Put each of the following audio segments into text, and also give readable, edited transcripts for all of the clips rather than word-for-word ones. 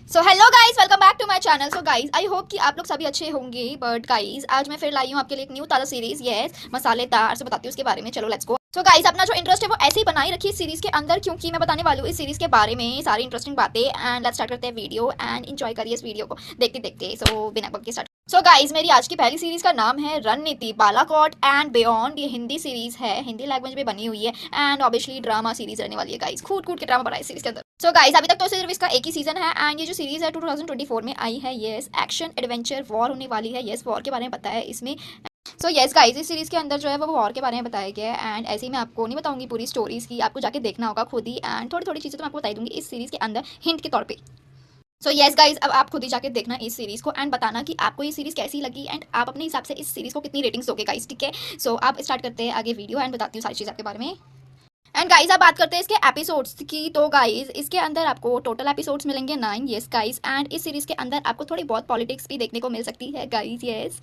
So hello guys, welcome back to my channel. So guys, I hope कि आप लोग सभी अच्छे होंगे। बट गाइज, आज मैं फिर लाई हूँ आपके लिए एक न्यू ताज़ा सीरीज, यस मसालेदार। से बताती हूँ उसके बारे में। चलो लेट्स गो। सो गाइज, अपना जो इंटरेस्ट है वो ऐसे ही बनाई रखिए इस सीरीज के अंदर, क्योंकि मैं बताने वाली हूँ इस सीरीज के बारे में सारी इंटरेस्टिंग बातें। एंड लेट्स स्टार्ट करते हैं वीडियो एंड एंजॉय करिए इस वीडियो को देखते देखते। सो बिना वक्त के स्टार्ट। सो गाइज, मेरी आज की पहली सीरीज का नाम है रणनीति बालाकोट एंड बियॉन्ड। ये हिंदी सीरीज है, हिंदी लैंग्वेज में बनी हुई है एंड ऑब्वियसली ड्रामा सीरीज रहने वाली है गाइज। कूट कूट के ड्रामा बना है इस सीरीज के अंदर। सो गाइस, अभी तक तो सिर्फ इसका एक ही सीजन है एंड ये जो सीरीज है 2024 में आई है। यस, एक्शन एडवेंचर वॉर होने वाली है। यस, वॉर के बारे में पता है इसमें। सो यस गाइस, इस सीरीज के अंदर जो है वो वॉर के बारे में बताया गया है एंड ऐसे ही मैं आपको नहीं बताऊंगी पूरी स्टोरीज की, आपको जाके देखना होगा खुद ही। एंड थोड़ी थोड़ी चीज़ें तो मैं आपको बता दूंगी इस सीरीज के अंदर हिंट के तौर पे। सो यस गाइज, अब आप खुद ही जाके देखना इस सीरीज को एंड बताना कि आपको ये सीरीज कैसी लगी एंड आप अपने हिसाब से इस सीरीज को कितनी रेटिंग्स दोगे गाइस, ठीक है। सो आप स्टार्ट करते हैं आगे वीडियो एंड बताती हूँ सारी चीज़ आपके बारे में। एंड गाइज, आप बात करते हैं इसके एपिसोड्स की। तो गाइज, इसके अंदर आपको टोटल एपिसोड्स मिलेंगे 9। यस गाइज, एंड इस सीरीज के अंदर आपको थोड़ी बहुत पॉलिटिक्स भी देखने को मिल सकती है गाइज। यस,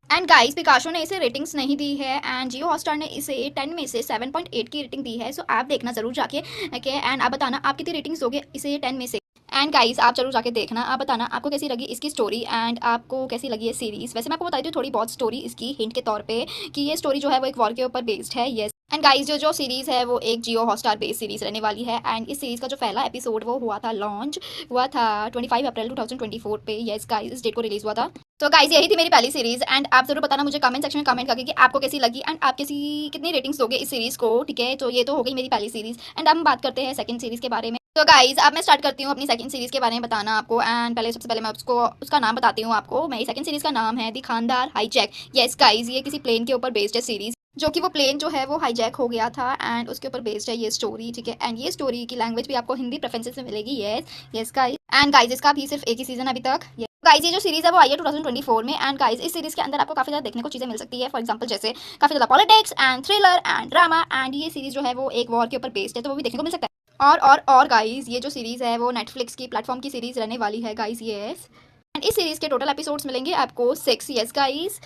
एंड गाइस, पिकाशो ने इसे रेटिंग्स नहीं दी है एंड जियो हॉटस्टार ने इसे 10 में से 7.8 की रेटिंग दी है। सो आप देखना जरूर जाके ओके एंड आप बताना आप कितनी रेटिंग्स दोगे इसे 10 में से। एंड गाइस, आप जरूर जाके देखना, आप बताना आपको कैसी लगी इसकी स्टोरी एंड आपको कैसी लगी ये सीरीज। वैसे मैं आपको बताई थी थोड़ी बहुत स्टोरी इसकी हिंट के तौर पे कि ये स्टोरी जो है वो एक वॉर के ऊपर बेस्ड है। यस, एंड गाइस, जो सीरीज है वो एक जियो हॉटस्टार बेस्ड सीरीज रहने वाली है एंड इस सीरीज का जो पहला एपिसोड वो हुआ था लॉन्च हुआ था 25 अप्रैल 2024 पे। यस गाइस, इस डेट को रिलीज हुआ था। तो गाइज, यही थी मेरी पहली सीरीज एंड आप जरूर बताना मुझे कमेंट सेक्शन में कमेंट करके कि आपको कैसी लगी एंड आप कैसी कितनी रेटिंग्स दोगे इस सीरीज को, ठीक है। तो ये तो हो गई मेरी पहली सीरीज एंड अब हम बात करते हैं सेकंड सीरीज के बारे में। तो गाइज, अब मैं स्टार्ट करती हूँ अपनी सेकंड सीरीज के बारे में बताना आपको। एंड पहले सबसे पहले मैं उसका नाम बताती हूँ आपको। मेरी सेकंड सीरीज का नाम है द खानदार हाईजैक। यस गाइज, ये किसी प्लेन के ऊपर बेस्ड है सीरीज, जो कि वो प्लेन जो है वो हाईजैक हो गया था एंड उसके ऊपर बेस्ड है ये स्टोरी, ठीक है। एंड ये स्टोरी की लैंग्वेज भी आपको हिंदी प्रेफरेंसेस में मिलेगी। Yes yes guys, and guys इसका भी सिर्फ एक ही सीजन अभी तक। गाइज, ये जो सीरीज है वो आई है 2024 में एंड गाइज इस सीरीज के अंदर आपको काफी ज्यादा देखने को चीजें मिल सकती है। फॉर एग्जांपल जैसे काफी ज्यादा politics and thriller and drama and ये सीरीज जो है वो एक वॉर के ऊपर बेस्ड है, तो वो भी देखने को मिल सकता है। और गाइज, ये जो सीरीज है वो नेटफ्लिक्स की प्लेटफॉर्म की सीरीज रहने वाली है गाइज। यस, एंड इस सीरीज के टोटल एपिसोड्स मिलेंगे आपको 6। यस गाइज,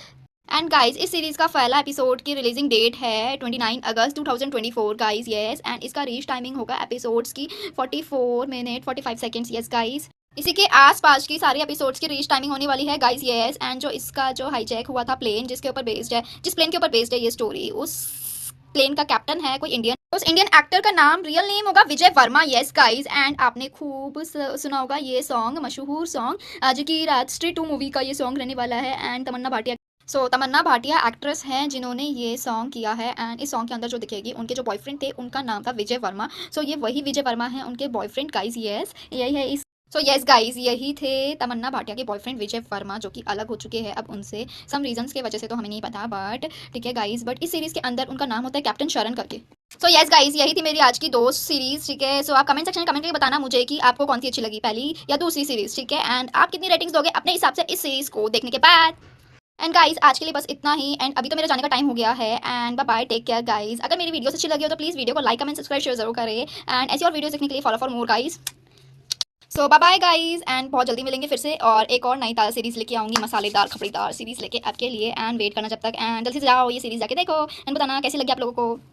एंड गाइज इस सीरीज का पहला एपिसोड की रिलीजिंग डेट है 29 अगस्त 2024 गाइज। यस, एंड इसका रीच टाइमिंग होगा एपिसोड्स की 44 मिनट 45 सेकेंड्स। यस गाइज, इसी के आसपास की सारी एपिसोड्स की रीच टाइमिंग होने वाली है गाइज। यस, एंड जो इसका जो हाईजैक हुआ था प्लेन जिसके ऊपर बेस्ड है, जिस प्लेन के ऊपर बेस्ड है ये स्टोरी, उस प्लेन का कैप्टन है कोई इंडियन। उस इंडियन एक्टर का नाम रियल नेम होगा विजय वर्मा। यस गाइज, एंड आपने खूब सुना होगा ये सॉन्ग, मशहूर सॉन्ग जो कि राजश्री 2 मूवी का ये सॉन्ग रहने वाला है एंड तमन्ना भाटिया। तमन्ना भाटिया एक्ट्रेस हैं जिन्होंने ये सॉन्ग किया है एंड इस सॉन्ग के अंदर जो दिखेगी उनके जो बॉयफ्रेंड थे उनका नाम था विजय वर्मा। ये वही विजय वर्मा है उनके बॉयफ्रेंड गाइज। यस, यही है इस यस गाइज, यही थे तमन्ना भाटिया के बॉयफ्रेंड विजय वर्मा, जो कि अलग हो चुके हैं अब उनसे सम रीजंस के वजह से, तो हमें नहीं पता बट ठीक है गाइज। बट इस सीरीज के अंदर उनका नाम होता है कैप्टन शरण करके। यस गाइज, यही थी मेरी आज की दो सीरीज, ठीक है। आप कमेंट सेक्शन में कमेंट करके बताना मुझे कि आपको कौन सी अच्छी लगी, पहली या दूसरी सीरीज, ठीक है। एंड आप कितनी रेटिंग्स दोगे अपने हिसाब से इस सीरीज को देखने के बाद। एंड गाइस, आज के लिए बस इतना ही एंड अभी तो मेरा जाने का टाइम हो गया है and bye bye, take care guys. अगर मेरी वीडियोस अच्छी लगी हो तो प्लीज़ वीडियो को लाइक कमेंट सब्सक्राइब शेयर जरूर करें एंड ऐसी और वीडियोस देखने के लिए follow for more guys. Bye bye guys and बहुत जल्दी मिलेंगे फिर से और एक और नई ताज़ा सीरीज लेके आऊंगी, मसालेदार खपड़ीदार सीरीज लेके आपके लिए। एंड वेट करना जब तक एंड जल्दी से जाओ ये सीरीज जाके देखो एंड बताना कैसी लगी आप लोगों को।